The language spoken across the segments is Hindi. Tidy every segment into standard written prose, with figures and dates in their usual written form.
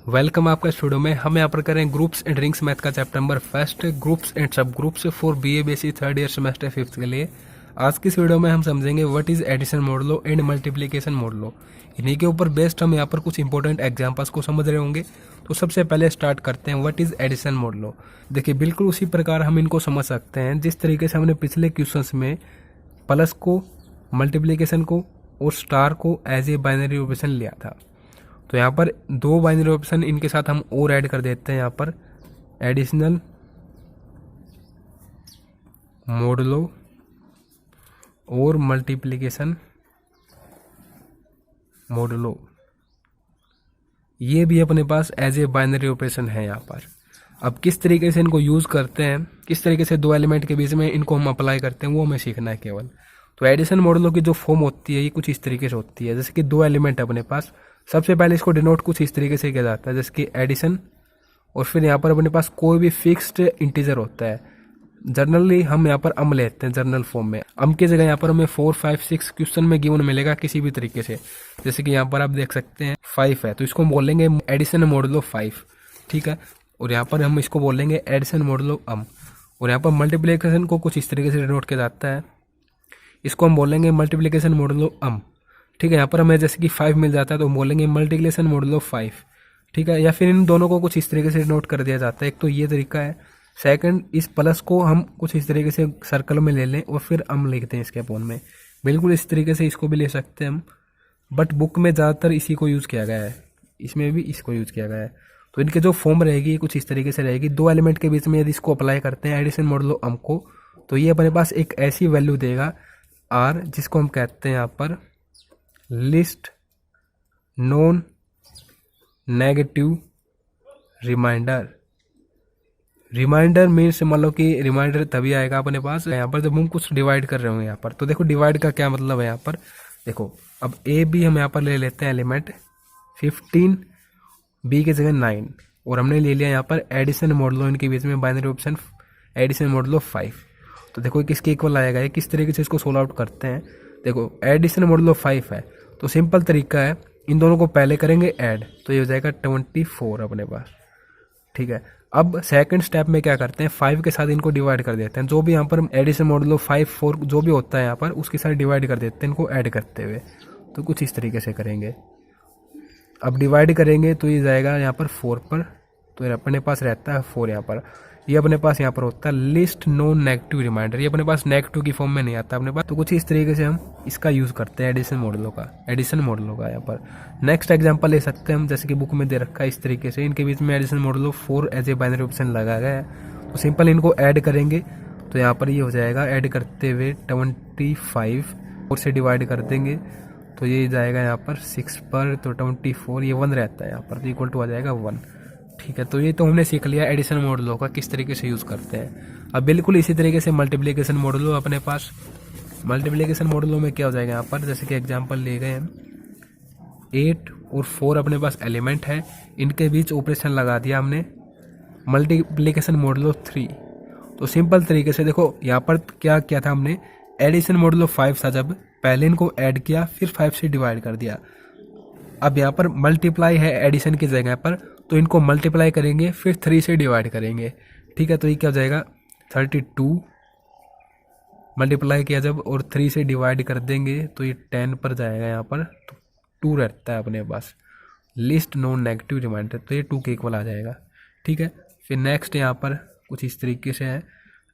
वेलकम आपका स्टूडियो में। हम यहाँ पर करें ग्रुप्स एंड रिंग्स मैथ का chapter number first, groups and sub groups for B A basic third year semester fifth के लिए। आज की इस वीडियो में हम समझेंगे what is addition modulo and multiplication modulo. इन्हीं के ऊपर बेस्ड हम यहाँ पर कुछ इंपॉर्टेंट एग्जांपल्स को समझ रहे होंगे। तो सबसे पहले स्टार्ट करते हैं व्हाट इज एडिशन मॉडुलो। देखिए बिल्कुल उसी प्रकार हम इनको समझ सकते हैं जिस तरीके से हमने पिछले क्वेश्चंस में प्लस को, मल्टीप्लिकेशन को और स्टार को एज ए बाइनरी ऑपरेशन लिया था। तो यहाँ पर दो बाइनरी ऑप्शन इनके साथ हम और ऐड कर देते हैं। यहाँ पर एडिशनल मॉडुलो और मल्टीप्लिकेशन मॉडुलो, ये भी अपने पास एज ए बाइनरी ऑपरेशन है यहाँ पर। अब किस तरीके से इनको यूज़ करते हैं, किस तरीके से दो एलिमेंट के बीच में इनको हम अप्लाई करते हैं, वो हमें सीखना है केवल। तो एडिशन मॉडुलो की जो फॉर्म होती है ये कुछ इस तरीके से होती है। जैसे कि दो एलिमेंट है अपने पास, सबसे पहले इसको डिनोट कुछ इस तरीके से किया जाता है जैसे कि एडिशन, और फिर यहाँ पर अपने पास कोई भी फिक्स्ड इंटीजर होता है। जनरली हम यहाँ पर अम लेते हैं जनरल फॉर्म में। अम की जगह यहाँ पर हमें 4, 5, 6 क्वेश्चन में गिवन मिलेगा किसी भी तरीके से। जैसे कि यहाँ पर आप देख सकते हैं 5 है तो इसको हम बोलेंगे एडिशन मॉडुलो 5, ठीक है। और यहाँ पर हम इसको बोलेंगे एडिशन मॉडुलो अम। और यहाँ पर मल्टीप्लिकेशन को कुछ इस तरीके से डिनोट किया जाता है, इसको हम बोलेंगे मल्टीप्लिकेशन मॉडुलो अम, ठीक है। यहाँ पर हमें जैसे कि 5 मिल जाता है तो हम बोलेंगे मल्टीप्लिकेशन मॉडुलो 5, ठीक है। या फिर इन दोनों को कुछ इस तरीके से नोट कर दिया जाता है। एक तो ये तरीका है। सेकंड, इस प्लस को हम कुछ इस तरीके से सर्कल में ले लें और फिर अम लिखते हैं इसके अपोन में। बिल्कुल इस तरीके से इसको भी ले सकते हैं हम, बट बुक में ज़्यादातर इसी को यूज़ किया गया है, इसमें भी इसको यूज़ किया गया है। तो इनके जो फॉर्म रहेगी कुछ इस तरीके से रहेगी। दो एलिमेंट के बीच में यदि इसको अप्लाई करते हैं एडिशन मॉडुलो अम को, तो ये अपने पास एक ऐसी वैल्यू देगा आर, जिसको हम कहते हैं यहाँ पर list non negative reminder. Reminder means मान लो कि रिमाइंडर तभी आएगा अपने पास यहाँ पर जब हम कुछ डिवाइड कर रहे होंगे यहाँ पर। तो देखो डिवाइड का क्या मतलब है यहाँ पर, देखो अब ए बी हम यहाँ पर ले लेते हैं एलिमेंट 15, बी की जगह 9, और हमने ले लिया यहाँ पर एडिशन मॉडुलो, इनके बीच में बाइनरी ऑप्शन एडिशन मॉडुलो 5। तो देखो किसके इक्वल आएगा, ये किस तरीके से इसको सोल्व आउट करते हैं। देखो एडिशन मॉडुलो 5 है तो सिंपल तरीका है, इन दोनों को पहले करेंगे ऐड, तो ये हो जाएगा 24 अपने पास, ठीक है। अब सेकंड स्टेप में क्या करते हैं, 5 के साथ इनको डिवाइड कर देते हैं। जो भी यहाँ पर एडिशन मॉडुलो 5, 4 जो भी होता है यहाँ पर उसके साथ डिवाइड कर देते हैं इनको ऐड करते हुए। तो कुछ इस तरीके से करेंगे। अब डिवाइड करेंगे तो ये जाएगा यहाँ पर 4 पर, तो ये अपने पास रहता है 4 यहाँ पर। ये अपने पास यहाँ पर होता है लिस्ट नॉन नेगेटिव रिमाइंडर, ये अपने पास नेगेटिव की फॉर्म में नहीं आता अपने पास। तो कुछ इस तरीके से हम इसका यूज़ करते हैं एडिशन मॉडुलो का यहाँ पर। नेक्स्ट एग्जांपल ले सकते हैं हम, जैसे कि बुक में दे रखा है इस तरीके से। इनके बीच में addition modulo 4 as a binary option लगा गया है। तो सिंपल इनको ऐड करेंगे तो यहाँ पर ये हो जाएगा, ऐड करते हुए 25 और से डिवाइड कर देंगे तो ये जाएगा यहाँ पर 6 पर, तो 24 ये 1 रहता है यहाँ पर, तो इक्वल टू आ जाएगा 1, ठीक है। तो ये तो हमने सीख लिया एडिशन मॉडुलो का किस तरीके से यूज़ करते हैं। अब बिल्कुल इसी तरीके से मल्टीप्लिकेशन मॉडुलो अपने पास। मल्टीप्लिकेशन मॉडुलो में क्या हो जाएगा यहाँ पर, जैसे कि एग्जांपल ले गए हम 8 और 4 अपने पास एलिमेंट है, इनके बीच ऑपरेशन लगा दिया हमने मल्टीप्लिकेशन मॉडुलो 3। तो सिंपल तरीके से देखो यहाँ पर क्या किया था हमने, एडिशन मॉडुलो 5 था जब पहले इनको ऐड किया फिर 5 से डिवाइड कर दिया। अब यहाँ पर मल्टीप्लाई है एडिशन की जगह पर, तो इनको मल्टीप्लाई करेंगे फिर 3 से डिवाइड करेंगे, ठीक है। तो ये क्या हो जाएगा 32 मल्टीप्लाई किया जब और 3 से डिवाइड कर देंगे तो ये 10 पर जाएगा यहाँ पर, तो 2 रहता है अपने पास लिस्ट नॉन नेगेटिव रिमाइंडर, तो ये 2 के इक्वल आ जाएगा, ठीक है। फिर नेक्स्ट यहाँ पर कुछ इस तरीके से है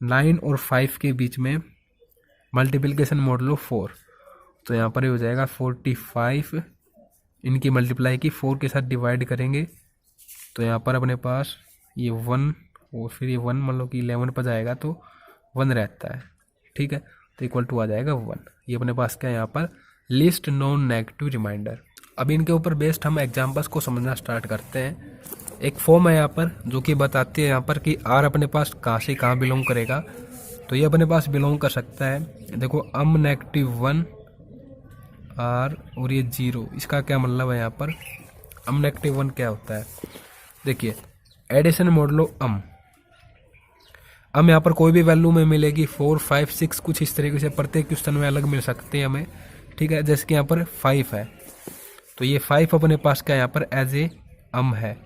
9 और 5 के बीच में मल्टीप्लिकेशन मॉडुलो 4, तो यहाँ पर ये हो जाएगा 45, इनकी मल्टीप्लाई की 4 के साथ डिवाइड करेंगे तो यहाँ पर अपने पास ये 1 और फिर ये 1 मान लो कि 11 पर जाएगा तो 1 रहता है, ठीक है। तो इक्वल टू आ जाएगा 1। ये अपने पास क्या है यहाँ पर लिस्ट नॉन नेगेटिव रिमाइंडर। अब इनके ऊपर बेस्ड हम एग्जांपल्स को समझना स्टार्ट करते हैं। एक फॉर्म है यहाँ पर जो कि बताती है यहाँ पर कि आर अपने पास कहाँ से कहाँ बिलोंग करेगा। तो ये अपने पास बिलोंग कर सकता है, देखो अम -1 आर और ये 0, इसका क्या मतलब है यहाँ पर अम -1 क्या होता है। देखिए एडिशन मॉडुलो अम यहाँ पर कोई भी वैल्यू में मिलेगी 4, 5, 6 कुछ इस तरीके से प्रत्येक क्वेश्चन में अलग मिल सकते हैं हमें, ठीक है। जैसे कि यहाँ पर 5 है तो ये 5 अपने पास क्या यहाँ पर एज ए अम है,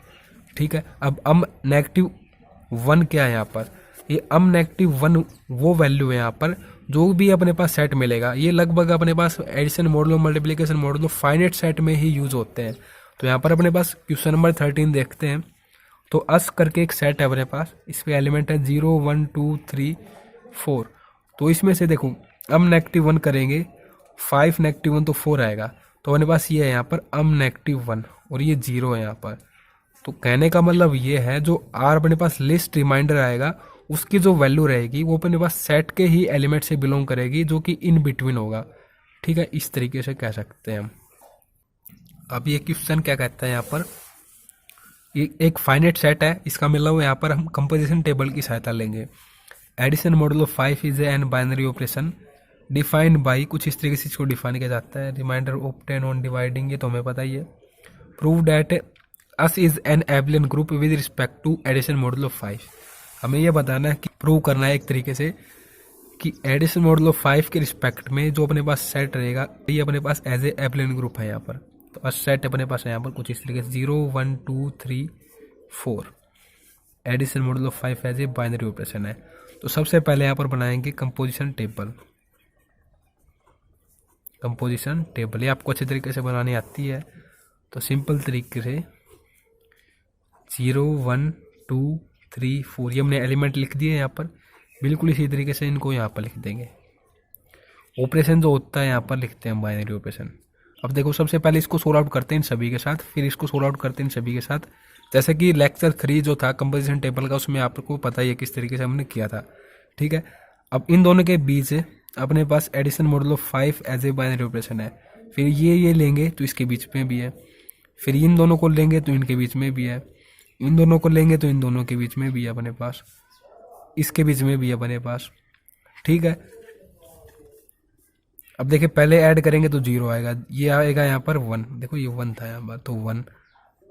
ठीक है। अब -1 क्या है यहाँ पर, ये -1 वो वैल्यू है यहाँ पर जो भी अपने पास सेट मिलेगा। ये लगभग अपने पास addition model, multiplication model, finite set में ही यूज होते हैं। तो यहाँ पर अपने पास क्वेश्चन नंबर 13 देखते हैं। तो अस करके एक सेट है अपने पास, इसमें एलिमेंट है 0 1 2 3 4। तो इसमें से देखो अब -1 करेंगे, 5 -1 तो 4 आएगा। तो अपने पास ये है यहाँ पर -1 और ये 0 है यहाँ पर। तो कहने का मतलब ये है जो आर अपने पास लिस्ट रिमाइंडर आएगा उसकी जो वैल्यू रहेगी वो अपने पास सेट के ही एलिमेंट से बिलोंग करेगी जो कि इन बिटवीन होगा। ठीक है, इस तरीके से कह सकते हैं हम। अब ये क्वेश्चन क्या कहता है यहाँ पर, ये एक फाइनाइट सेट है, इसका मतलब यहाँ पर हम कंपोजिशन टेबल की सहायता लेंगे। Addition model of 5 is an binary operation defined by, कुछ इस तरीके से इसको डिफाइन किया जाता है। रिमाइंडर ऑब्टेन ऑन डिवाइडिंग, ये तो हमें पता ही है। Prove that us is an abelian group with respect to addition model of 5। हमें यह बताना है कि प्रूव करना है एक तरीके से कि एडिशन मॉडल ऑफ 5 के रिस्पेक्ट में जो अपने पास सेट रहेगा ये अपने पास एज ए एबलियन ग्रुप है यहाँ पर। तो अस सेट अपने पास है यहाँ पर कुछ इस तरीके से 0 1 2 3 4। Addition model of 5 as a binary operation है। तो सबसे पहले यहाँ पर बनाएंगे कंपोजिशन टेबल। कंपोजिशन टेबल ये आपको अच्छे तरीके से बनानी आती है। तो सिंपल तरीके से 0 1 2 3 4 ये हमने एलिमेंट लिख दिए यहाँ पर। बिल्कुल इसी तरीके से इनको यहाँ पर लिख देंगे। ऑपरेशन जो होता है यहाँ पर लिखते हैं बाइनरी ऑपरेशन। अब देखो सबसे पहले इसको सोल्व आउट करते हैं इन सभी के साथ, फिर इसको सोल्व आउट करते हैं इन सभी के साथ। जैसे कि लेक्चर 3 जो था कंपोजिशन टेबल का, उसमें आपको पता ही है किस तरीके से हमने किया था। ठीक है, अब इन दोनों के बीच अपने पास addition model of 5 as a binary operation है। फिर ये लेंगे तो इसके बीच में भी है, फिर इन दोनों को लेंगे तो इनके बीच में भी है, इन दोनों को लेंगे तो इन दोनों के बीच में भी है अपने पास, इसके बीच में भी है अपने पास। ठीक है, अब देखिए पहले ऐड करेंगे तो 0 आएगा, ये आएगा यहाँ पर 1। देखो ये 1 था यहाँ पर, तो 1।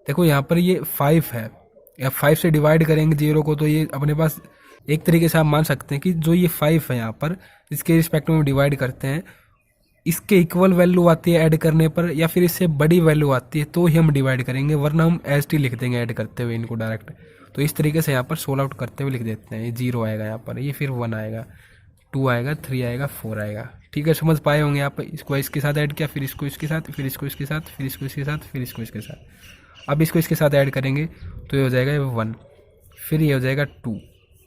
देखो यहाँ पर ये 5 है, या 5 से डिवाइड करेंगे 0 को तो ये अपने पास एक तरीके से आप मान सकते हैं कि जो ये 5 है यहाँ पर इसके रिस्पेक्ट में डिवाइड करते हैं, इसके इक्वल वैल्यू आती है ऐड करने पर, या फिर इससे बड़ी वैल्यू आती है तो ही हम डिवाइड करेंगे, वरना हम एस टी लिख देंगे ऐड करते हुए इनको डायरेक्ट। तो इस तरीके से यहाँ पर सोल्व आउट करते हुए लिख देते हैं। ये 0 आएगा यहाँ पर, ये फिर 1 आएगा, 2 आएगा, 3 आएगा, 4 आएगा। ठीक है, समझ पाए होंगे आप। इसको इसके साथ ऐड किया, फिर इसको इसके साथ, फिर इसको इसके साथ, फिर इसको इसके साथ, फिर इसको इसके साथ। अब इसको इसके साथ ऐड करेंगे तो ये हो जाएगा 1, फिर ये हो जाएगा 2,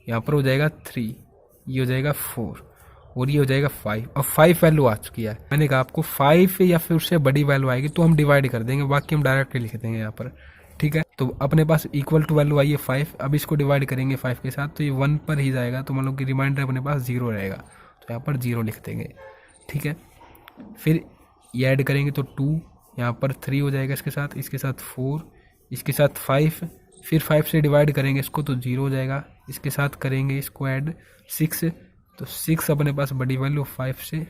यहाँ पर हो जाएगा 3, ये हो जाएगा 4 और ये हो जाएगा 5। अब 5 वैल्यू आ चुकी है। मैंने कहा आपको 5 या फिर उससे बड़ी वैल्यू आएगी तो हम डिवाइड कर देंगे, बाकी हम डायरेक्ट लिख देंगे यहाँ पर। ठीक है, तो अपने पास इक्वल टू वैल्यू आई है 5। अब इसको डिवाइड करेंगे 5 के साथ तो ये 1 पर ही जाएगा, तो मतलब कि रिमाइंडर अपने पास 0 रहेगा, तो यहाँ पर 0 लिख देंगे। ठीक है, फिर ये ऐड करेंगे तो 2, यहाँ पर 3 हो जाएगा इसके साथ, इसके साथ 4, इसके साथ 5, फिर 5 से डिवाइड करेंगे इसको तो 0 हो जाएगा, इसके साथ करेंगे इसको ऐड 6, तो 6 अपने पास बड़ी वैल्यू 5 से,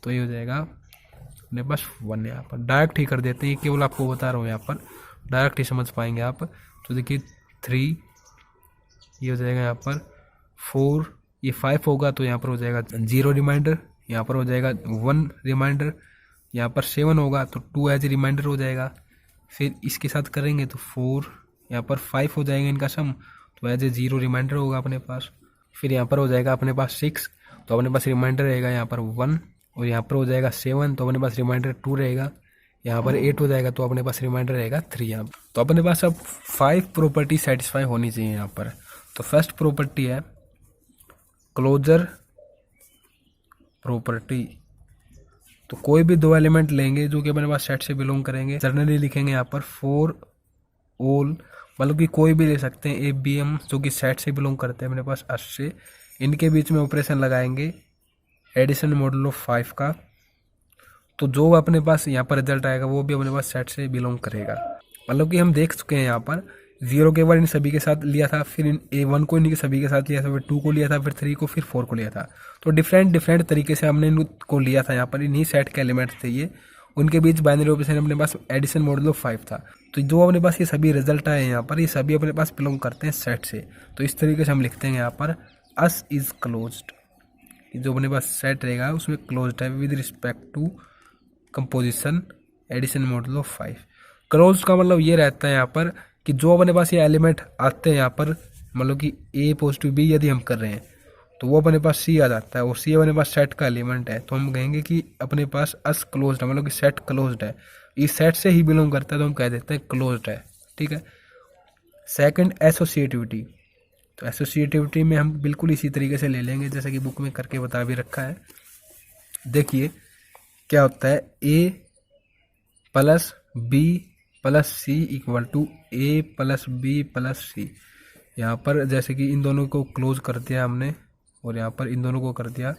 तो ये हो जाएगा अपने पास 1। यहाँ पर डायरेक्ट ही कर देते हैं, ये केवल आपको बता रहा हूँ, यहाँ पर डायरेक्ट ही समझ पाएंगे आप। तो देखिए 3, ये हो जाएगा यहाँ पर 4, ये 5 होगा तो यहाँ पर हो जाएगा 0 रिमाइंडर, यहाँ पर हो जाएगा 1 रिमाइंडर, यहाँ पर 7 होगा तो 2 एज रिमाइंडर हो जाएगा। फिर इसके साथ करेंगे तो 4, यहाँ पर 5 हो जाएगा इनका सम, तो एज ए 0 रिमाइंडर होगा अपने पास। फिर यहाँ पर हो जाएगा अपने पास 6, तो अपने पास रिमाइंडर रहेगा यहाँ पर 1, और यहाँ पर हो जाएगा 7, तो अपने पास रिमाइंडर 2 रहेगा। यहाँ पर 8 हो जाएगा तो अपने पास रिमाइंडर रहेगा 3। यहाँ तो अपने पास अब 5 प्रॉपर्टी सेटिस्फाई होनी चाहिए यहाँ पर। तो फर्स्ट प्रॉपर्टी है क्लोजर प्रॉपर्टी। तो कोई भी 2 एलिमेंट लेंगे जो कि अपने पास सेट से बिलोंग करेंगे, जनरली लिखेंगे यहाँ पर फॉर ऑल, मतलब कि कोई भी ले सकते हैं, ए बी एम जो कि सेट से बिलोंग करते हैं अपने पास एस से। इनके बीच में ऑपरेशन लगाएंगे एडिशन मॉडल ऑफ 5 का, तो जो अपने पास यहाँ पर रिजल्ट आएगा वो भी अपने पास सेट से बिलोंग करेगा। मतलब कि हम देख चुके हैं यहाँ पर 0 के बार इन सभी के साथ लिया था, फिर A1 को इनके सभी के साथ लिया था, फिर 2 को लिया था, फिर 3 को, फिर 4 को लिया था। तो डिफरेंट तरीके से हमने इनको लिया था। यहाँ पर इन्हीं सेट के एलिमेंट्स थे ये, उनके बीच बाइनरी ऑपरेशन अपने पास एडिशन मॉडल ऑफ 5 था। तो जो अपने पास ये सभी रिजल्ट आए यहाँ पर, ये सभी अपने पास बिलोंग करते हैं सेट से। तो इस तरीके से हम लिखते हैं यहाँ पर अस इज क्लोज्ड, जो अपने पास सेट रहेगा उसमें क्लोज्ड है with respect to composition addition model of 5। Closed का मतलब ये रहता है यहाँ पर कि जो अपने पास ये एलिमेंट आते हैं यहाँ पर, मतलब कि ए पॉजिटिव बी यदि हम कर रहे हैं तो वो अपने पास सी आ जाता है, और सी अपने पास सेट का एलिमेंट है, तो हम कहेंगे कि अपने पास अस क्लोज्ड है, मतलब कि सेट क्लोज्ड है, इस सेट से ही बिलोंग करता है, तो हम कह देते हैं क्लोज्ड है। ठीक है। सेकंड एसोसिएटिविटी, तो एसोसिएटिविटी में हम बिल्कुल इसी तरीके से ले लेंगे जैसे कि बुक में करके बता भी रखा है। देखिए क्या होता है, A plus B plus C equal to A plus B plus C. यहाँ पर जैसे कि इन दोनों को क्लोज कर दिया हमने, और यहाँ पर इन दोनों को कर दिया,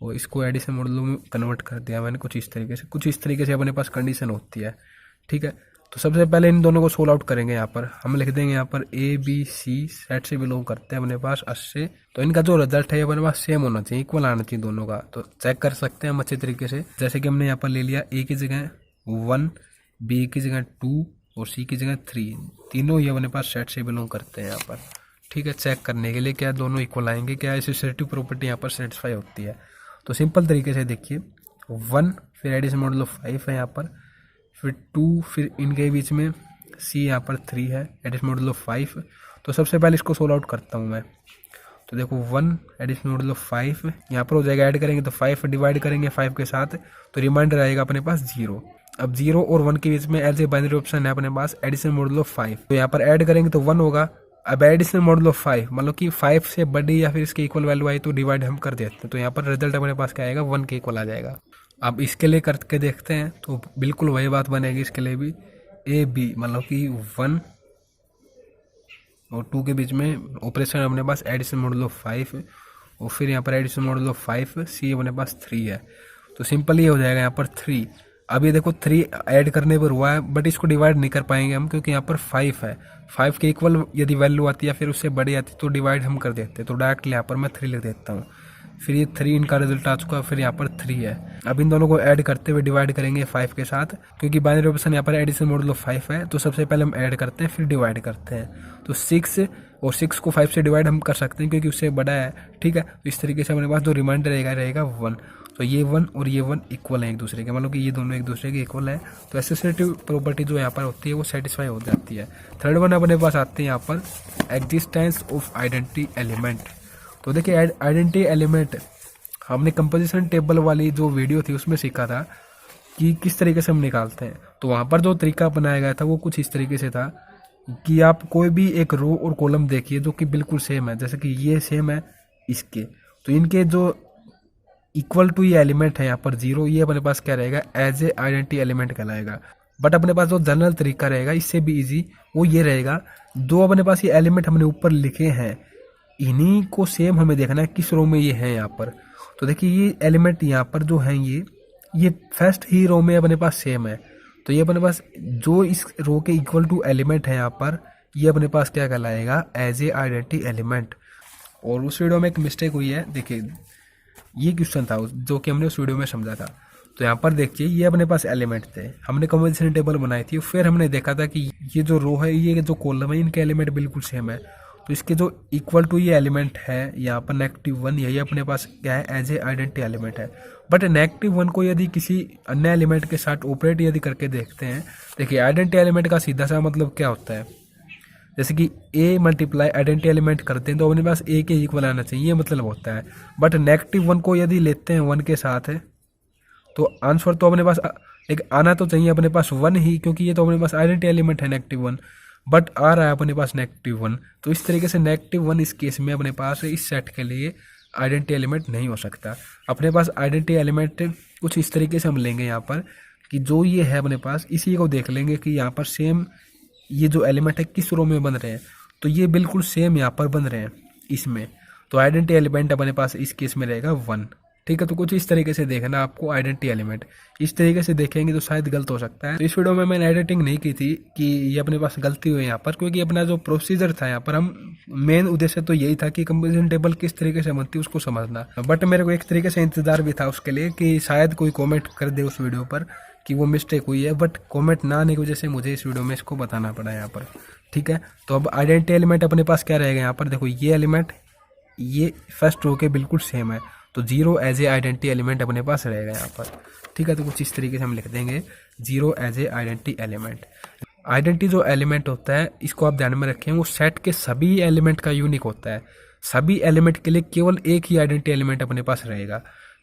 और इसको एडिशन मॉडलों में कन्वर्ट कर दिया मैंने कुछ इस तरीके से अपने पास कंडीशन होती है। ठीक है। तो सबसे पहले इन दोनों को सोल्व आउट करेंगे। यहाँ पर हम लिख देंगे, यहाँ पर ए बी सी सेट से बिलोंग करते हैं अपने पास 80 से, तो इनका जो रिजल्ट है अपने पास सेम होना चाहिए, इक्वल आना चाहिए दोनों का। तो चेक कर सकते हैं हम अच्छे तरीके से, जैसे कि हमने यहाँ पर ले लिया ए की जगह 1, बी की जगह 2 और सी की जगह 3, तीनों ही अपने पास सेट से बिलोंग करते हैं यहाँ पर। ठीक है। चेक करने के लिए क्या दोनों इक्वल आएंगे, क्या एसोसिएटिव प्रॉपर्टी यहाँ पर सेटिस्फाई होती है। तो सिंपल तरीके से देखिए 1 फिर एडिशन मॉडल ऑफ 5 है यहाँ पर, फिर 2 फिर इनके बीच में सी यहाँ पर 3 है एडिशन मॉडल ऑफ 5। तो सबसे पहले इसको सोल्व आउट करता हूँ मैं। तो देखो 1 एडिशन मॉडल ऑफ 5 यहाँ पर हो जाएगा, ऐड करेंगे तो 5 डिवाइड करेंगे 5 के साथ, तो रिमाइंडर आएगा अपने पास 0। अब 0 और 1 के बीच में एज ए बाइनरी ऑप्शन है अपने पास एडिशन मॉडल ऑफ 5, तो यहाँ पर ऐड करेंगे तो 1 होगा। अब एडिशन मॉडल ऑफ 5 मतलब कि 5 से बड़ी या फिर इसके इक्वल वैल्यू आई तो डिवाइड हम कर देते हैं, तो यहाँ पर रिजल्ट अपने पास क्या आएगा, 1 के इक्वल आ जाएगा। अब इसके लिए करके देखते हैं तो बिल्कुल वही बात बनेगी इसके लिए भी, ए बी मतलब कि 1 और 2 के बीच में ऑपरेशन अपने पास एडिशन मॉडल ऑफ 5, और फिर यहाँ पर एडिशन मॉडल ऑफ 5 सी अपने पास 3 है, तो सिंपल ये हो जाएगा यहाँ पर 3। अब ये देखो 3 ऐड करने पर हुआ है, बट इसको डिवाइड नहीं कर पाएंगे हम क्योंकि यहाँ पर 5 है, 5 के इक्वल यदि वैल्यू आती है या फिर उससे बड़ी आती तो डिवाइड हम कर देते, तो डायरेक्टली यहाँ पर मैं 3 लिख देता हूँ। फिर ये 3 इनका रिजल्ट आ चुका, फिर यहाँ पर 3 है। अब इन दोनों को ऐड करते हुए डिवाइड करेंगे 5 के साथ, क्योंकि बाइनरी ऑपरेशन यहाँ पर एडिशन मॉडल ऑफ 5 है, तो सबसे पहले हम ऐड करते हैं फिर डिवाइड करते हैं। तो 6 और 6 को 5 से डिवाइड हम कर सकते हैं क्योंकि उससे बड़ा है। ठीक है। तो इस तरीके से हमारे पास जो रिमाइंडर रहेगा 1, तो ये 1 और ये 1 इक्वल है एक दूसरे के, मतलब कि ये दोनों एक दूसरे के इक्वल है, तो एसोसिएटिव प्रॉपर्टी जो यहाँ पर होती है वो सेटिस्फाई हो जाती है। थर्ड वन अपने पास आते हैं यहाँ पर एग्जिस्टेंस ऑफ आइडेंटिटी एलिमेंट। तो देखिए आइडेंटिटी एलिमेंट हमने कंपोजिशन टेबल वाली जो वीडियो थी उसमें सीखा था कि किस तरीके से हम निकालते हैं। तो वहाँ पर जो तरीका बनाया गया था वो कुछ इस तरीके से था कि आप कोई भी एक रो और कॉलम देखिए जो कि बिल्कुल सेम है, जैसे कि ये सेम है इसके, तो इनके जो इक्वल टू ये एलिमेंट है यहाँ पर 0, ये अपने पास क्या रहेगा, एज ए आइडेंटिटी एलिमेंट कहलाएगा। बट अपने पास जो जनरल तरीका रहेगा इससे भी इजी, वो ये रहेगा, जो अपने पास ये एलिमेंट हमने ऊपर लिखे हैं इन्हीं को सेम हमें देखना है किस रो में ये है यहाँ पर। तो देखिए ये एलिमेंट यहाँ पर जो है ये फर्स्ट ही रो में अपने पास सेम है, तो ये अपने पास जो इस रो के इक्वल टू एलिमेंट है यहाँ पर, ये अपने पास क्या कहलाएगा, एज ए आइडेंटिटी एलिमेंट। और उस वीडियो में एक मिस्टेक हुई है, देखिए ये क्वेश्चन था जो कि हमने उस वीडियो में समझा था। तो यहाँ पर देखिए ये अपने पास एलिमेंट थे, हमने कंपोजिशन टेबल बनाई थी, फिर हमने देखा था कि ये जो रो है ये जो कॉलम है इनके एलिमेंट बिल्कुल सेम है, तो इसके जो इक्वल टू ये एलिमेंट है यहाँ पर -1, यही अपने पास क्या है, एज ए आइडेंटिटी एलिमेंट है। बट -1 को यदि किसी अन्य एलिमेंट के साथ ऑपरेट यदि करके देखते हैं, देखिए आइडेंटिटी एलिमेंट का सीधा सा मतलब क्या होता है, जैसे कि a मल्टीप्लाई आइडेंटिटी एलिमेंट करते हैं तो अपने पास a के इक्वल आना चाहिए, ये मतलब होता है। बट -1 को यदि लेते हैं 1 के साथ है तो आंसर तो अपने पास एक आना तो चाहिए अपने पास 1 ही, क्योंकि ये तो अपने पास आइडेंटिटी एलिमेंट है -1, बट आ रहा है अपने पास -1। तो इस तरीके से -1 इस केस में अपने पास इस सेट के लिए आइडेंटिटी एलिमेंट नहीं हो सकता। अपने पास आइडेंटिटी एलिमेंट कुछ इस तरीके से हम लेंगे यहाँ पर कि जो ये है अपने पास इसी को देख लेंगे कि यहाँ पर सेम ये जो एलिमेंट है किस रो में बन रहे हैं, तो ये बिल्कुल सेम यहाँ पर बन रहे हैं इसमें, तो आइडेंटिटी एलिमेंट अपने पास इस केस में रहेगा 1। ठीक है। तो कुछ इस तरीके से देखना आपको आइडेंटिटी एलिमेंट, इस तरीके से देखेंगे तो शायद गलत हो सकता है। तो इस वीडियो में मैंने एडिटिंग नहीं की थी कि ये अपने पास गलती हुई यहाँ पर, क्योंकि अपना जो प्रोसीजर था यहाँ पर, हम मेन उद्देश्य तो यही था कि कंपोजिशन टेबल किस तरीके से बनती है उसको समझना। बट मेरे को एक तरीके से इंतजार भी था उसके लिए कि शायद कोई कॉमेंट कर दे उस वीडियो पर कि वो मिस्टेक हुई है, बट कमेंट ना आने की वजह से मुझे इस वीडियो में इसको बताना पड़ा यहाँ पर। ठीक है। तो अब आइडेंटिटी एलिमेंट अपने पास क्या रहेगा यहाँ पर, देखो ये एलिमेंट ये फर्स्ट रो के बिल्कुल सेम है, तो zero as a identity element अपने पास रहेगा यहाँ पर, ठीक है। तो कुछ इस तरीके से हम लिख देंगे zero as a identity element. Identity जो एलिमेंट होता है इसको आप ध्यान में रखें, वो सेट के सभी एलिमेंट का यूनिक होता है। सभी एलिमेंट के लिए केवल एक ही आइडेंटिटी एलिमेंट अपने पास रहेगा,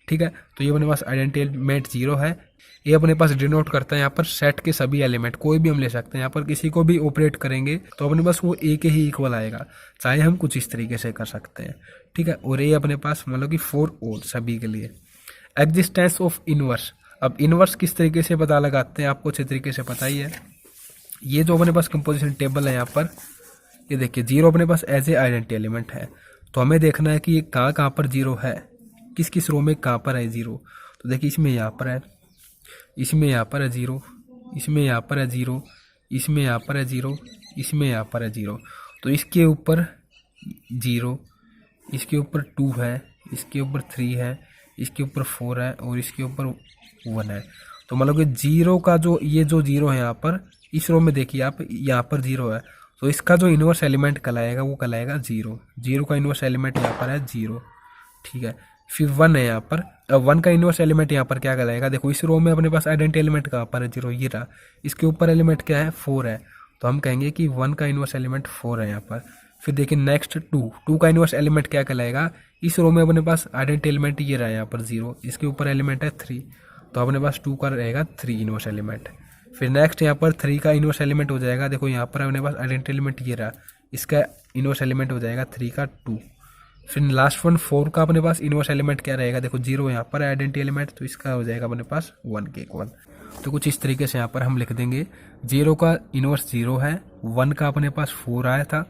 ठीक है। तो ये अपने पास आइडेंटिटी एलिमेंट जीरो है, ये अपने पास डिनोट करता है यहाँ पर सेट के सभी एलिमेंट, कोई भी हम ले सकते हैं। यहाँ पर किसी को भी ऑपरेट करेंगे तो अपने पास वो ए के ही इक्वल आएगा, चाहे हम कुछ इस तरीके से कर सकते हैं, ठीक है। और ये अपने पास मतलब कि फॉर ऑल सभी के लिए। एग्जिस्टेंस ऑफ इनवर्स, अब इनवर्स किस तरीके से पता लगाते हैं आपको अच्छे तरीके से पता ही है। ये जो अपने पास कंपोजिशन टेबल है यहाँ पर, ये देखिए जीरो अपने पास एज ए आइडेंटिटी एलिमेंट है, तो हमें देखना है कि ये कहाँ कहाँ पर जीरो है, किस किस रो में कहाँ पर है जीरो। तो देखिए इसमें यहाँ पर है, इसमें यहाँ पर है जीरो, इसमें यहाँ पर है जीरो, इसमें यहाँ पर है जीरो, इसमें यहाँ पर है जीरो। तो इसके ऊपर जीरो, इसके ऊपर टू है, इसके ऊपर थ्री है, इसके ऊपर फोर है और इसके ऊपर वन है। तो मतलब कि जीरो का जो ये जो जीरो है यहाँ पर इस रो में देखिए आप, यहाँ पर जीरो है, तो इसका जो इन्वर्स एलिमेंट कहलाएगा वो कहलाएगा जीरो। जीरो का इन्वर्स एलिमेंट यहाँ पर है जीरो, ठीक है। फिर वन है यहाँ पर, अब वन का इन्वर्स एलिमेंट यहाँ पर क्या कहलाएगा, देखो इस रो में अपने पास आइडेंटिटी एलिमेंट कहाँ पर है जीरो, ये रहा। इसके ऊपर एलिमेंट क्या है फोर है, तो हम कहेंगे कि वन का इन्वर्स एलिमेंट फोर है यहाँ पर। फिर देखिए नेक्स्ट टू का इन्वर्स एलिमेंट क्या कहलाएगा, इस रो में अपने पास आइडेंटिटी एलिमेंट ये रहा यहाँ पर जीरो, इसके ऊपर एलिमेंट है थ्री, तो अपने पास टू का रहेगा थ्री इन्वर्स एलिमेंट। फिर नेक्स्ट यहाँ पर थ्री का इन्वर्स एलिमेंट हो जाएगा, देखो यहाँ पर अपने पास आइडेंटिटी एलिमेंट ये रहा, इसका इन्वर्स एलिमेंट हो जाएगा थ्री का टू। फिर लास्ट वन फोर का अपने पास इन्वर्स एलिमेंट क्या रहेगा, देखो जीरो यहाँ पर आइडेंटिटी एलिमेंट, तो इसका हो जाएगा अपने पास वन के इक्वल। तो कुछ इस तरीके से यहाँ पर हम लिख देंगे जीरो का इन्वर्स जीरो है, वन का अपने पास फोर आया था,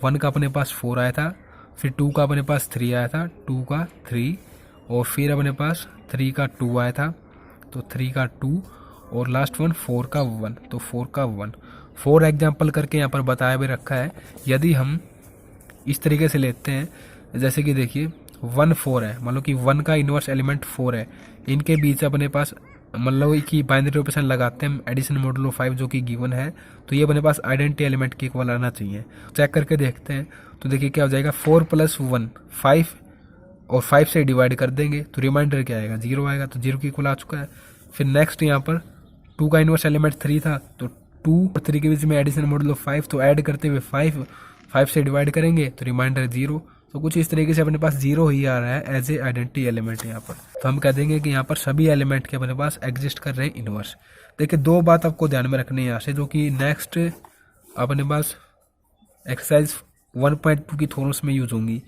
वन का अपने पास फोर आया था, फिर टू का अपने पास थ्री आया था, टू का थ्री, और फिर अपने पास थ्री का टू आया था, तो थ्री का टू, और लास्ट वन फोर का वन, तो फोर का वन। फोर एग्जाम्पल करके यहाँ पर बताया भी रखा है। यदि हम इस तरीके से लेते हैं, जैसे कि देखिए वन फोर है, मतलब कि वन का इन्वर्स एलिमेंट फोर है, इनके बीच अपने पास मतलब कि बाइनरी ऑपरेशन लगाते हैं एडिशन मॉडुलो 5 जो कि गिवन है, तो ये अपने पास आइडेंटिटी एलिमेंट के इक्वल आना चाहिए। चेक करके देखते हैं, तो देखिए क्या हो जाएगा, फोर प्लस वन फाइव, और फाइव से डिवाइड कर देंगे तो रिमाइंडर क्या आएगा, जीरो आएगा, तो जीरो के इक्वल आ चुका है। फिर नेक्स्ट यहाँ पर टू का इन्वर्स एलिमेंट थ्री था, तो टू और थ्री के बीच में एडिशन मॉडुलो 5, तो ऐड करते हुए फाइव, फाइव से डिवाइड करेंगे तो रिमाइंडर जीरो। तो कुछ इस तरीके से अपने पास जीरो ही आ रहा है एज ए आइडेंटिटी एलिमेंट यहाँ पर। तो हम कह देंगे कि यहाँ पर सभी एलिमेंट के अपने पास एग्जिस्ट कर रहे हैं इनवर्स। देखिए दो बात आपको ध्यान में रखनी है यहाँ से, जो कि नेक्स्ट अपने पास एक्सरसाइज 1.2 की थोरम्स में यूज होंगी।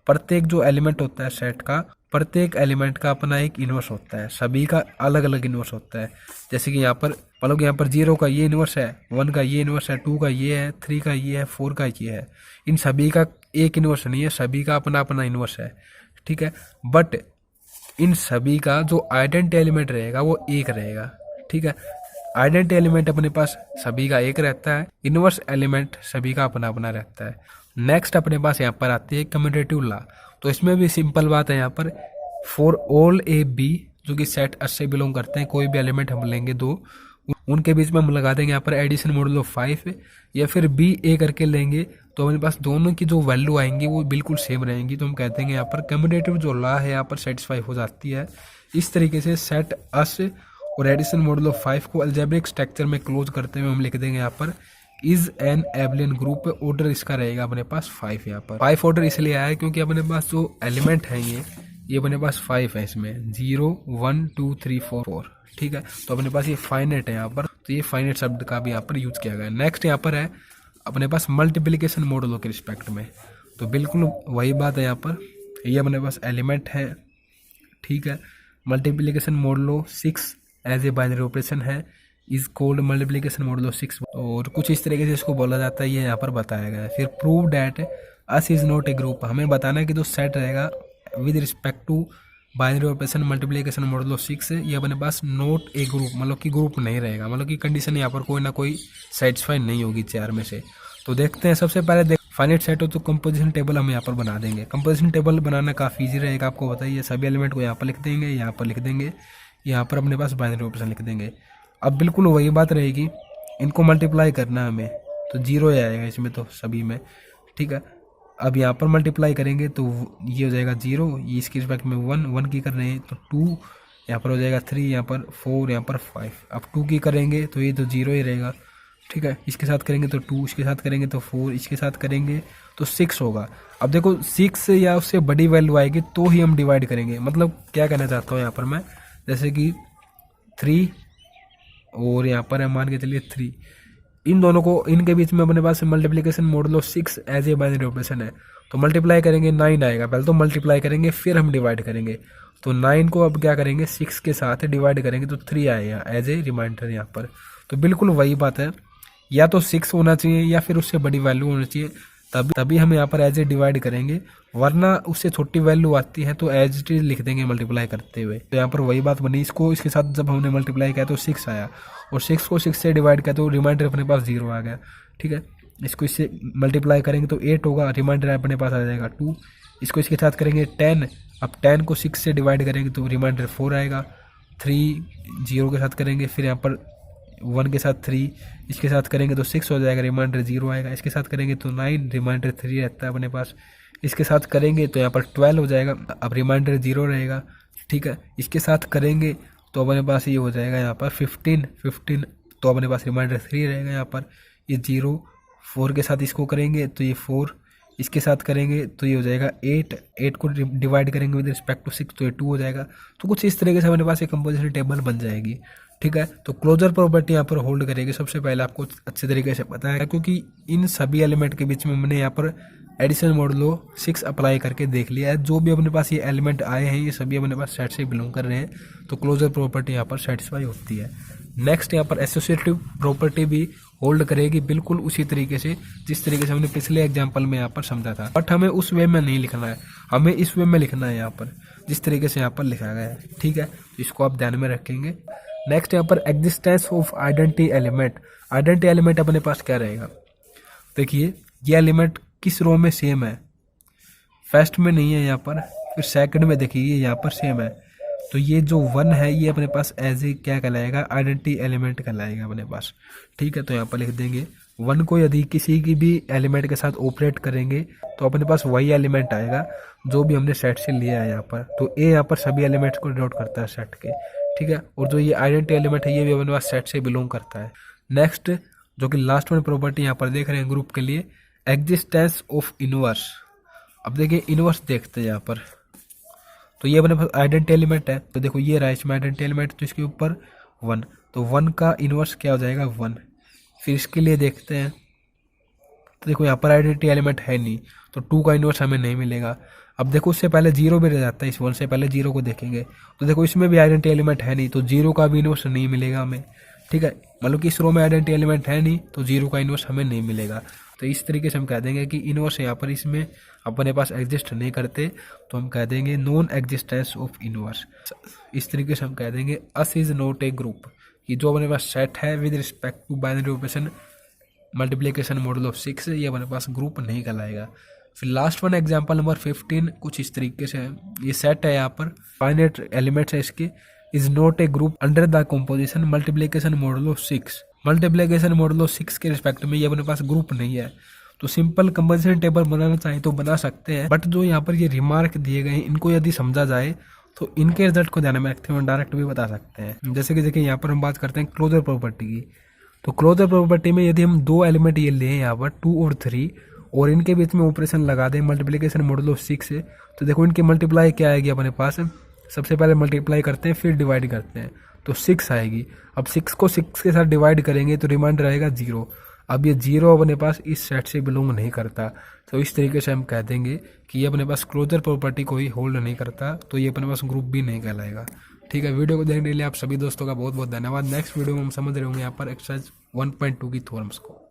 प्रत्येक जो एलिमेंट होता है सेट का, प्रत्येक एलिमेंट का अपना एक इनवर्स होता है, सभी का अलग अलग इनवर्स होता है। जैसे कि यहाँ पर मतलब यहाँ पर जीरो का ये इनवर्स है, वन का ये इनवर्स है, टू का ये है, थ्री का ये है, फोर का ये है। इन सभी का एक इनवर्स नहीं है, सभी का अपना अपना इनवर्स है, ठीक है। बट इन सभी का जो आइडेंटिटी एलिमेंट रहेगा वो एक रहेगा, ठीक है। आइडेंटिटी एलिमेंट अपने पास सभी का एक रहता है, इनवर्स एलिमेंट सभी का अपना अपना रहता है। नेक्स्ट अपने पास यहाँ पर आती है कम्यूटेटिव लॉ। तो इसमें भी सिंपल बात है, यहाँ पर फॉर ऑल ए बी, जो कि सेट एस से बिलोंग करते हैं, कोई भी एलिमेंट हम लेंगे दो, उनके बीच में हम लगा देंगे यहाँ पर एडिशन मॉडुलो 5, या फिर बी ए करके लेंगे, तो हमारे पास दोनों की जो वैल्यू आएंगी वो बिल्कुल सेम रहेंगी। तो हम कहते हैं यहाँ पर कम्यूटेटिव जो लॉ है यहाँ पर सेटिस्फाई हो जाती है। इस तरीके से सेट एस और एडिशन मॉडुलो 5 को अलजेब्रिक स्ट्रक्चर में क्लोज करते हुए हम लिख देंगे यहाँ पर is an abelian group. Order इसका रहेगा अपने पास 5। यहाँ पर 5 ऑर्डर इसलिए आया है क्योंकि अपने पास जो एलिमेंट है ये अपने पास 5 है, इसमें 0 1 2 3 4 4, ठीक है। तो अपने पास ये फाइनेट है यहाँ पर, तो ये फाइनेट शब्द का भी यहाँ पर यूज किया गया है। नेक्स्ट यहाँ पर है अपने पास मल्टीप्लिकेशन मॉडुलो के रिस्पेक्ट में, तो बिल्कुल वही बात है यहाँ पर, ये अपने पास एलिमेंट है, ठीक है। Multiplication modulo 6 as a binary operation है, इज कॉल्ड मल्टीप्लिकेशन मॉडुलो 6, और कुछ इस तरीके से इसको बोला जाता है, ये यहाँ पर बताया गया है। फिर prove that us is not a group, हमें बताना है कि जो सेट रहेगा with respect to binary operation multiplication modulo 6, ये अपने पास नॉट ए ग्रुप, मतलब कि ग्रुप नहीं रहेगा, मतलब कि कंडीशन यहाँ पर कोई ना कोई सेटिस्फाई नहीं होगी चार में से। तो देखते हैं, सबसे पहले फाइनाइट सेट हो तो कंपोजिशन टेबल हम यहाँ पर बना देंगे। कंपोजिशन टेबल बनाना काफ़ी ईजी रहेगा, आपको बताइए। सभी एलिमेंट को यहाँ पर लिख देंगे, यहाँ पर लिख देंगे, यहाँ पर अपने पास बाइनरी ऑपरेशन लिख देंगे। अब बिल्कुल वही बात रहेगी, इनको मल्टीप्लाई करना है हमें, तो 0 आएगा इसमें तो सभी में, ठीक है। अब यहाँ पर मल्टीप्लाई करेंगे तो ये हो जाएगा 0, ये इसके रिस्पेक्ट में 1 की कर रहे हैं तो 2, यहाँ पर हो जाएगा 3, यहाँ पर 4, यहाँ पर 5। अब 2 की करेंगे तो ये तो 0 ही रहेगा, ठीक है। इसके साथ करेंगे तो 2, इसके साथ करेंगे तो 4, इसके साथ करेंगे तो 6 होगा। अब देखो 6 या उससे बड़ी वैल्यू आएगी तो ही हम डिवाइड करेंगे। मतलब क्या कहना चाहता हूँ यहाँ पर मैं, जैसे कि 3 और यहाँ पर है मान के चलिए 3, इन दोनों को, इनके बीच में अपने पास multiplication modulo 6 as a binary operation है। तो मल्टीप्लाई करेंगे 9 आएगा, पहले तो मल्टीप्लाई करेंगे फिर हम डिवाइड करेंगे। तो 9 को अब क्या करेंगे 6 के साथ डिवाइड करेंगे तो 3 आएगा एज ए रिमाइंडर यहाँ पर। तो बिल्कुल वही बात है, या तो 6 होना चाहिए या फिर उससे बड़ी वैल्यू होनी चाहिए, तभी हम यहाँ पर एज ए डिवाइड करेंगे, वरना उससे छोटी वैल्यू आती है तो एज इट इज लिख देंगे मल्टीप्लाई करते हुए। तो यहाँ पर वही बात बनी, इसको इसके साथ जब हमने मल्टीप्लाई किया तो 6 आया, और 6 को 6 से डिवाइड किया तो रिमाइंडर अपने पास 0 आ गया, ठीक है। इसको इससे मल्टीप्लाई करेंगे तो 8 होगा, रिमाइंडर अपने पास आ जाएगा 2। इसको इसके साथ करेंगे 10, अब 10 को 6 से डिवाइड करेंगे तो रिमाइंडर 4 आएगा। 3 0 के साथ करेंगे, फिर यहाँ पर 1 के साथ 3, इसके साथ करेंगे तो 6 हो जाएगा, रिमाइंडर 0 आएगा। इसके साथ करेंगे तो 9, रिमाइंडर 3 रहता है अपने पास। इसके साथ करेंगे तो यहाँ पर 12 हो जाएगा, अब रिमाइंडर 0 रहेगा, ठीक है। इसके साथ करेंगे तो अपने पास ये हो जाएगा यहाँ पर 15, तो अपने पास रिमाइंडर 3 रहेगा यहाँ पर, ये 0। 4 के साथ इसको करेंगे तो ये 4, इसके साथ करेंगे तो ये हो जाएगा 8 को डिवाइड करेंगे विद रिस्पेक्ट टू 6 तो ये 2 हो जाएगा। तो कुछ इस तरीके से हमारे पास एक कंपोजिशन टेबल बन जाएगी, ठीक है। तो क्लोजर प्रॉपर्टी यहाँ पर होल्ड करेगी, सबसे पहले आपको अच्छे तरीके से पता है, क्योंकि इन सभी एलिमेंट के बीच में मैंने यहाँ पर एडिशन मॉडुलो 6 अप्लाई करके देख लिया है। जो भी अपने पास ये एलिमेंट आए हैं ये सभी अपने पास सेट से बिलोंग कर रहे हैं, तो क्लोजर प्रॉपर्टी यहाँ पर सेटिस्फाई होती है। नेक्स्ट यहाँ पर एसोसिएटिव प्रॉपर्टी भी होल्ड करेगी बिल्कुल उसी तरीके से जिस तरीके से हमने पिछले एग्जाम्पल में यहाँ पर समझा था, बट हमें उस वे में नहीं लिखना है, हमें इस वे में लिखना है यहाँ पर जिस तरीके से यहाँ पर लिखा गया है, ठीक है। तो इसको आप ध्यान में रखेंगे। नेक्स्ट यहाँ पर existence of identity element. Identity element अपने पास क्या रहेगा, देखिए ये एलिमेंट किस रो में सेम है, फर्स्ट में नहीं है यहाँ पर, फिर सेकंड में देखिए ये यहाँ पर सेम है, तो ये जो 1 है ये अपने पास एज ए क्या कहलाएगा, आइडेंटिटी एलिमेंट कहलाएगा अपने पास, ठीक है। तो यहाँ पर लिख देंगे 1 को यदि किसी की भी एलिमेंट के साथ ऑपरेट करेंगे तो अपने पास वही एलिमेंट आएगा जो भी हमने सेट से लिया है यहाँ पर। तो ए यहाँ पर सभी एलिमेंट्स को डिनोट करता है सेट के, ठीक है। और जो ये आइडेंटिटी एलिमेंट है ये भी अपने पास सेट से बिलोंग करता है। नेक्स्ट जो कि लास्ट वन प्रॉपर्टी यहाँ पर देख रहे हैं ग्रुप के लिए, एग्जिस्टेंस ऑफ इनवर्स। अब देखिए इनवर्स देखते हैं यहाँ पर, तो ये अपने पास आइडेंटिटी एलिमेंट है, तो देखो ये रहा इसमें आइडेंटिटी एलिमेंट, तो इसके ऊपर 1, तो 1 का इनवर्स क्या हो जाएगा 1। फिर इसके लिए देखते हैं, तो देखो यहाँ पर आइडेंटिटी एलिमेंट है नहीं, तो 2 का इनवर्स हमें नहीं मिलेगा। अब देखो उससे पहले 0 भी रह जाता है, इस 1 से पहले 0 को देखेंगे, तो देखो इसमें भी आइडेंटिटी एलिमेंट है नहीं, तो 0 का भी इनवर्स नहीं मिलेगा हमें, ठीक है। मतलब कि इस रो में आइडेंटिटी एलिमेंट है नहीं तो 0 का इनवर्स हमें नहीं मिलेगा। तो इस तरीके से हम कह देंगे कि इनवर्स यहाँ पर इसमें अपने पास एग्जिस्ट नहीं करते, तो हम कह देंगे नॉन एग्जिस्टेंस ऑफ इनवर्स। इस तरीके से हम कह देंगे S is not a group, कि जो अपने पास सेट है with respect to binary operation multiplication modulo 6 ये अपने पास ग्रुप नहीं कहलाएगा। फिर लास्ट वन एग्जाम्पल नंबर 15 कुछ इस तरीके से है, ये सेट है यहाँ पर फाइनाइट एलिमेंट्स है इसके, is not a group under the composition multiplication modulo 6। Multiplication modulo 6 के रिस्पेक्ट में ये अपने पास ग्रुप नहीं है। तो सिंपल कंपोजिशन टेबल बनाना चाहे तो बना सकते हैं, बट जो यहाँ पर ये रिमार्क दिए गए हैं इनको यदि समझा जाए तो इनके रिजल्ट को ध्यान में रखते हुए डायरेक्ट भी बता सकते हैं। जैसे कि देखिए यहाँ पर हम बात करते हैं क्लोजर प्रॉपर्टी की, तो क्लोजर प्रॉपर्टी में यदि हम 2 एलिमेंट ये लें यहाँ पर 2 और 3 और इनके बीच में ऑपरेशन लगा दें मल्टीप्लिकेशन मॉडुलो 6 से, तो देखो इनकी मल्टीप्लाई क्या आएगी अपने पास, सबसे पहले मल्टीप्लाई करते हैं फिर डिवाइड करते हैं तो 6 आएगी। अब 6 को 6 के साथ डिवाइड करेंगे तो रिमाइंडर आएगा 0। अब ये 0 अपने पास इस सेट से बिलोंग नहीं करता, तो इस तरीके से हम कह देंगे कि ये अपने पास क्लोजर प्रॉपर्टी को ही होल्ड नहीं करता, तो ये अपने पास ग्रुप भी नहीं कहलाएगा, ठीक है। वीडियो को देखने के लिए आप सभी दोस्तों का बहुत बहुत धन्यवाद। नेक्स्ट वीडियो में हम समझ रहे होंगे यहाँ पर एक्सरसाइज 1.2 की थ्योरम्स को।